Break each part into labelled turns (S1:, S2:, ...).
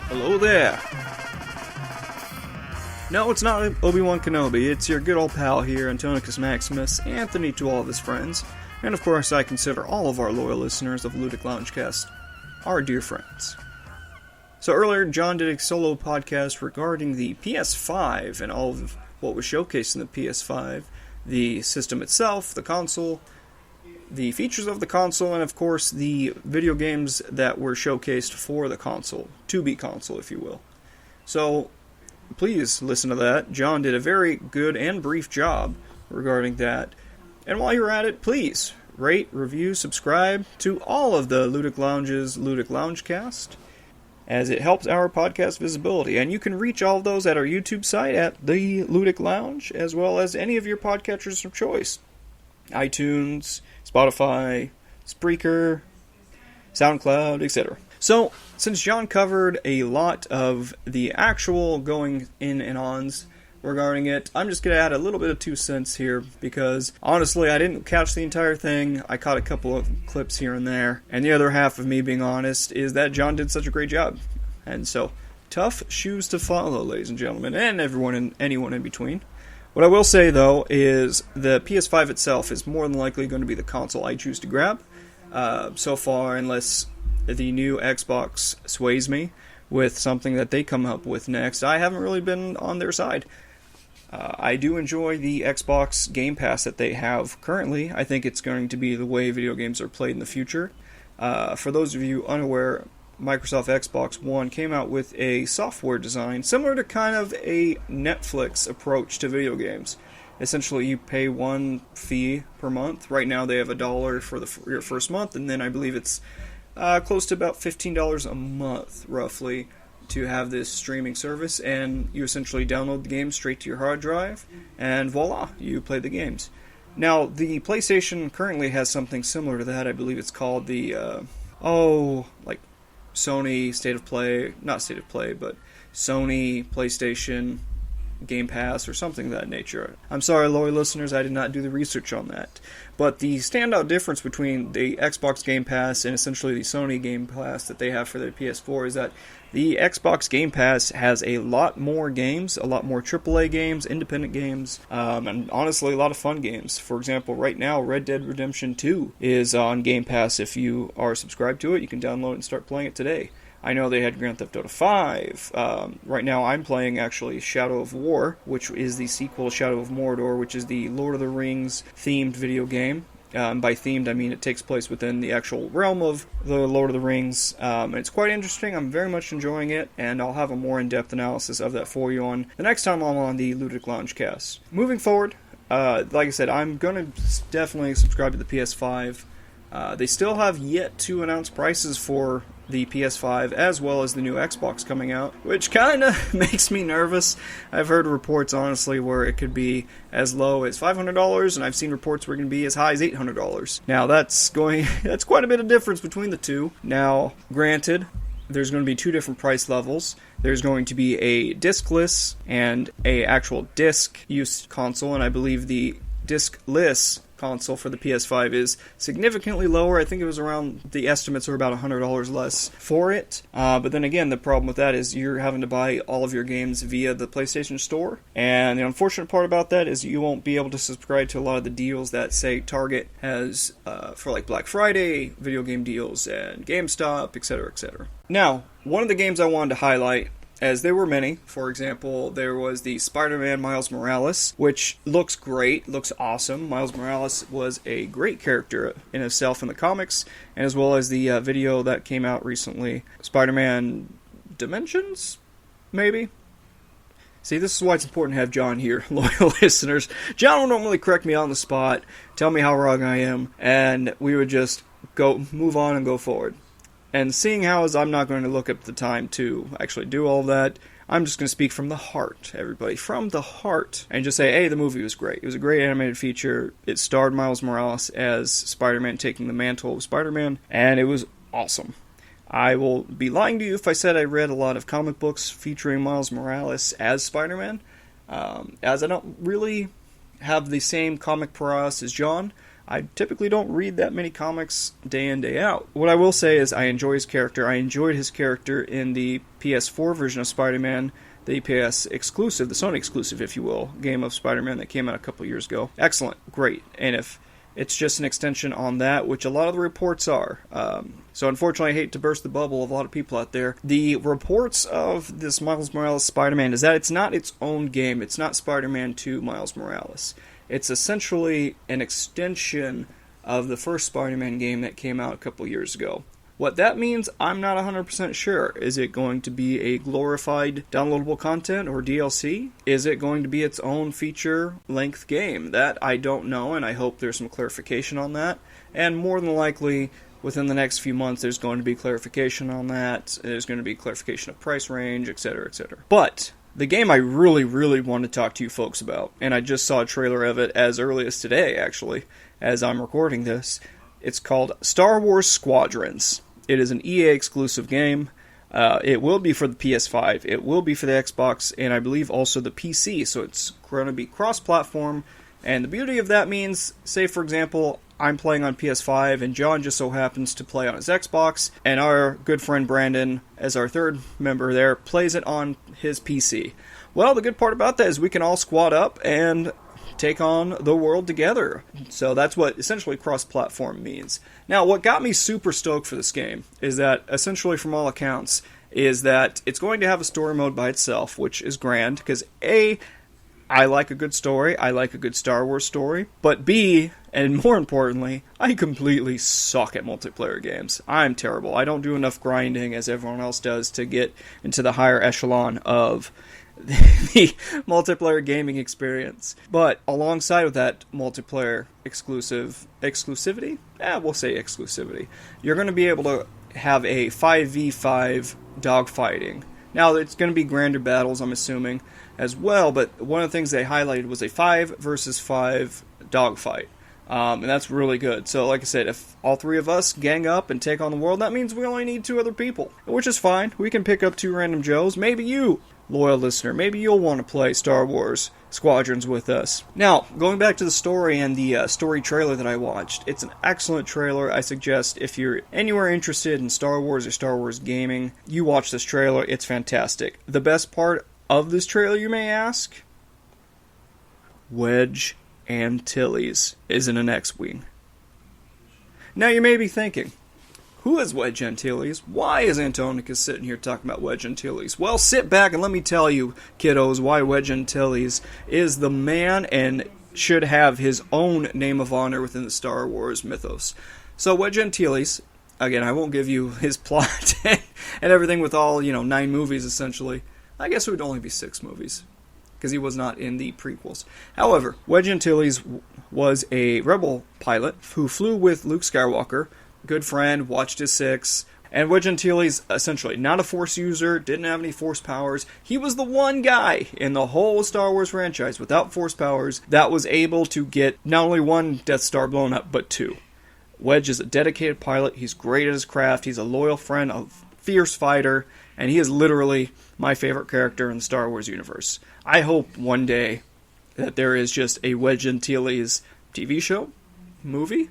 S1: Hello there. No, it's not Obi-Wan Kenobi. It's your good old pal here, Antonicus Maximus, Anthony to all of his friends, and of course I consider all of our loyal listeners of Ludic Loungecast our dear friends. So earlier, John did a solo podcast regarding the PS5 and all of what was showcased in the PS5, the system itself, the console, the features of the console, and of course the video games that were showcased for the console, to-be console if you will. So please listen to that. John did a very good and brief job regarding that. And while you're at it, please rate, review, subscribe to all of the Ludic Lounge's Ludic Loungecast, as it helps our podcast visibility. And you can reach all of those at our YouTube site at the Ludic Lounge, as well as any of your podcatchers of choice. iTunes, Spotify, Spreaker, SoundCloud, etc. So, since John covered a lot of the actual going in and ons regarding it, I'm just going to add a little bit of 2 cents here, because honestly I didn't catch the entire thing. I caught a couple of clips here and there, and the other half of me being honest is that John did such a great job. And so, tough shoes to follow, ladies and gentlemen, and everyone and anyone in between. What I will say, though, is the PS5 itself is more than likely going to be the console I choose to grab. So far, unless the new Xbox sways me with something that they come up with next, I haven't really been on their side. I do enjoy the Xbox Game Pass that they have currently. I think it's going to be the way video games are played in the future. For those of you unaware, Microsoft Xbox One came out with a software design similar to kind of a Netflix approach to video games. Essentially, you pay one fee per month. Right now, they have $1 for your first month, and then I believe it's close to about $15 a month, roughly, to have this streaming service. And you essentially download the game straight to your hard drive, and voila, you play the games. Now, the PlayStation currently has something similar to that. I believe it's called the Sony but Sony PlayStation Game Pass or something of that nature. I'm sorry, loyal listeners, I did not do the research on that. But the standout difference between the Xbox Game Pass and essentially the Sony Game Pass that they have for their PS4 is that the Xbox Game Pass has a lot more games, a lot more AAA games, independent games, and honestly a lot of fun games. For example, right now Red Dead Redemption 2 is on Game Pass. If you are subscribed to it, you can download it and start playing it today. I know they had Grand Theft Auto 5. Right now I'm playing actually Shadow of War, which is the sequel to Shadow of Mordor, which is the Lord of the Rings themed video game. By themed, I mean it takes place within the actual realm of the Lord of the Rings. It's quite interesting. I'm very much enjoying it, and I'll have a more in-depth analysis of that for you on the next time I'm on the Ludic Loungecast. Moving forward, like I said, I'm going to definitely subscribe to the PS5. They still have yet to announce prices for the PS5 as well as the new Xbox coming out, which kind of makes me nervous. I've heard reports, honestly, where it could be as low as $500, and I've seen reports where it can be as high as $800. Now, that's quite a bit of difference between the two. Now, granted, there's going to be 2 different price levels. There's going to be a discless and a actual disc use console, and I believe the discless console for the PS5 is significantly lower. I think it was around, the estimates are about $100 less for it. But then again, the problem with that is you're having to buy all of your games via the PlayStation Store. And the unfortunate part about that is you won't be able to subscribe to a lot of the deals that, say, Target has for like Black Friday, video game deals, and GameStop, etc., etc. Now, one of the games I wanted to highlight, as there were many. For example, there was the Spider-Man Miles Morales, which looks great, looks awesome. Miles Morales was a great character in himself in the comics, and as well as the video that came out recently, Spider-Man Dimensions, maybe? See, this is why it's important to have John here, loyal listeners. John will normally correct me on the spot, tell me how wrong I am, and we would just move on and go forward. And seeing how as I'm not going to look up the time to actually do all of that, I'm just going to speak from the heart, everybody. From the heart. And just say, hey, the movie was great. It was a great animated feature. It starred Miles Morales as Spider-Man taking the mantle of Spider-Man. And it was awesome. I will be lying to you if I said I read a lot of comic books featuring Miles Morales as Spider-Man. As I don't really have the same comic prowess as John, I typically don't read that many comics day in, day out. What I will say is I enjoy his character. I enjoyed his character in the PS4 version of Spider-Man, the PS exclusive, the Sony exclusive, if you will, game of Spider-Man that came out a couple years ago. Excellent, great. And if it's just an extension on that, which a lot of the reports are. So unfortunately, I hate to burst the bubble of a lot of people out there. The reports of this Miles Morales Spider-Man is that it's not its own game. It's not Spider-Man 2 Miles Morales. It's essentially an extension of the first Spider-Man game that came out a couple years ago. What that means, I'm not 100% sure. Is it going to be a glorified downloadable content or DLC? Is it going to be its own feature-length game? That I don't know, and I hope there's some clarification on that. And more than likely, within the next few months, there's going to be clarification on that. There's going to be clarification of price range, etc., etc. But the game I really, really want to talk to you folks about, and I just saw a trailer of it as early as today, actually, as I'm recording this. It's called Star Wars Squadrons. It is an EA exclusive game. It will be for the PS5. It will be for the Xbox, and I believe also the PC. So it's going to be cross-platform. And the beauty of that means, say for example, I'm playing on PS5, and John just so happens to play on his Xbox, and our good friend Brandon, as our third member there, plays it on his PC. Well, the good part about that is we can all squad up and take on the world together. So that's what essentially cross-platform means. Now, what got me super stoked for this game is that, essentially from all accounts, is that it's going to have a story mode by itself, which is grand, because A, I like a good story, I like a good Star Wars story, but B, and more importantly, I completely suck at multiplayer games. I'm terrible. I don't do enough grinding as everyone else does to get into the higher echelon of the multiplayer gaming experience. But alongside with that multiplayer exclusivity, we'll say exclusivity, you're going to be able to have a 5v5 dogfighting. Now, it's going to be grander battles, I'm assuming, as well, but one of the things they highlighted was a 5 versus 5 dogfight. And that's really good. So, like I said, if all three of us gang up and take on the world, that means we only need 2 other people, which is fine. We can pick up 2 random Joes. Maybe you, loyal listener, maybe you'll want to play Star Wars Squadrons with us. Now, going back to the story and the story trailer that I watched, it's an excellent trailer. I suggest if you're anywhere interested in Star Wars or Star Wars gaming, you watch this trailer. It's fantastic. The best part of this trailer, you may ask? Wedge Antilles is in an X-Wing. Now you may be thinking, who is Wedge Antilles? Why is Antonicus sitting here talking about Wedge Antilles? Well, sit back and let me tell you, kiddos, why Wedge Antilles is the man and should have his own name of honor within the Star Wars mythos. So Wedge Antilles, again, I won't give you his plot and everything with all, 9 movies essentially. I guess it would only be 6 movies, because he was not in the prequels. However, Wedge Antilles was a rebel pilot who flew with Luke Skywalker, good friend, watched his 6, and Wedge Antilles, essentially not a Force user, didn't have any Force powers. He was the one guy in the whole Star Wars franchise without Force powers that was able to get not only 1 Death Star blown up, but 2. Wedge is a dedicated pilot, he's great at his craft, he's a loyal friend, a fierce fighter, and he is literally my favorite character in the Star Wars universe. I hope one day that there is just a Wedge Antilles TV show? Movie?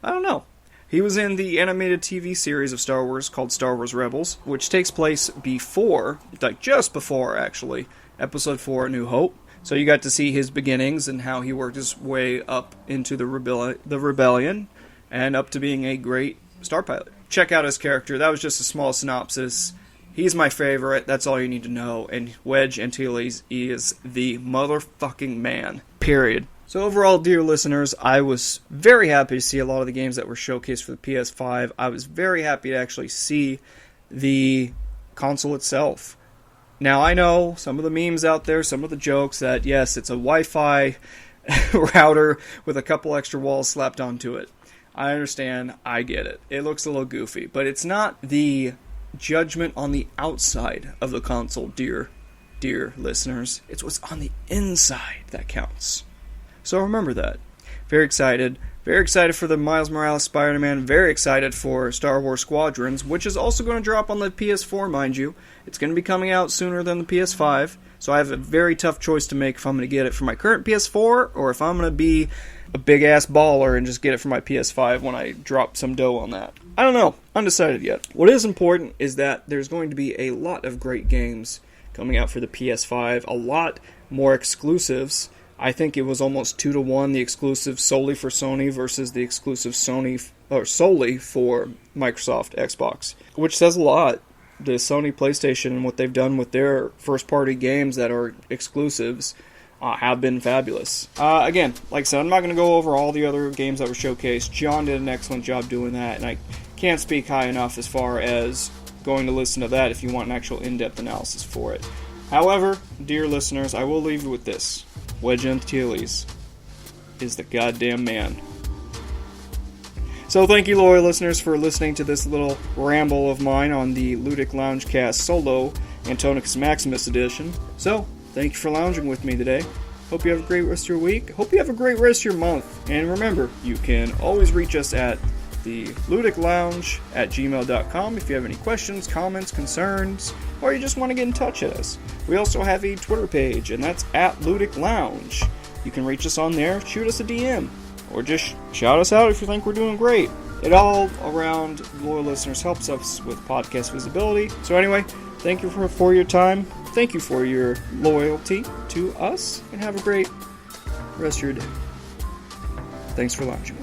S1: I don't know. He was in the animated TV series of Star Wars called Star Wars Rebels, which takes place before, just before actually, Episode 4, A New Hope. So you got to see his beginnings and how he worked his way up into the rebellion and up to being a great star pilot. Check out his character. That was just a small synopsis. He's my favorite, that's all you need to know, and Wedge Antilles is the motherfucking man. Period. So overall, dear listeners, I was very happy to see a lot of the games that were showcased for the PS5. I was very happy to actually see the console itself. Now, I know some of the memes out there, some of the jokes that, yes, it's a Wi-Fi router with a couple extra walls slapped onto it. I understand, I get it. It looks a little goofy, but it's not the judgment on the outside of the console, dear listeners. It's what's on the inside that counts. So remember that. Very excited for the Miles Morales Spider-Man, very excited for Star Wars Squadrons, which is also going to drop on the PS4, mind you. It's going to be coming out sooner than the PS5, So I have a very tough choice to make if I'm going to get it for my current PS4 or if I'm going to be a big-ass baller and just get it for my PS5 when I drop some dough on that. I don't know. Undecided yet. What is important is that there's going to be a lot of great games coming out for the PS5. A lot more exclusives. I think it was almost 2-to-1 the exclusive solely for Sony versus the exclusive solely for Microsoft Xbox, which says a lot. The Sony PlayStation and what they've done with their first-party games that are exclusives have been fabulous. Again, like I said, I'm not going to go over all the other games that were showcased. John did an excellent job doing that, and I can't speak high enough as far as going to listen to that if you want an actual in-depth analysis for it. However, dear listeners, I will leave you with this. Wedge Antilles is the goddamn man. So thank you, loyal listeners, for listening to this little ramble of mine on the Ludic Loungecast Solo Antonicus Maximus edition. So, thank you for lounging with me today. Hope you have a great rest of your week. Hope you have a great rest of your month. And remember, you can always reach us at the ludiclounge@gmail.com if you have any questions, comments, concerns, or you just want to get in touch with us. We also have a Twitter page, and that's @Ludic Lounge. You can reach us on there, shoot us a DM, or just shout us out if you think we're doing great. It all around, loyal listeners, helps us with podcast visibility. So anyway, thank you for your time. Thank you for your loyalty to us, and have a great rest of your day. Thanks for lounging.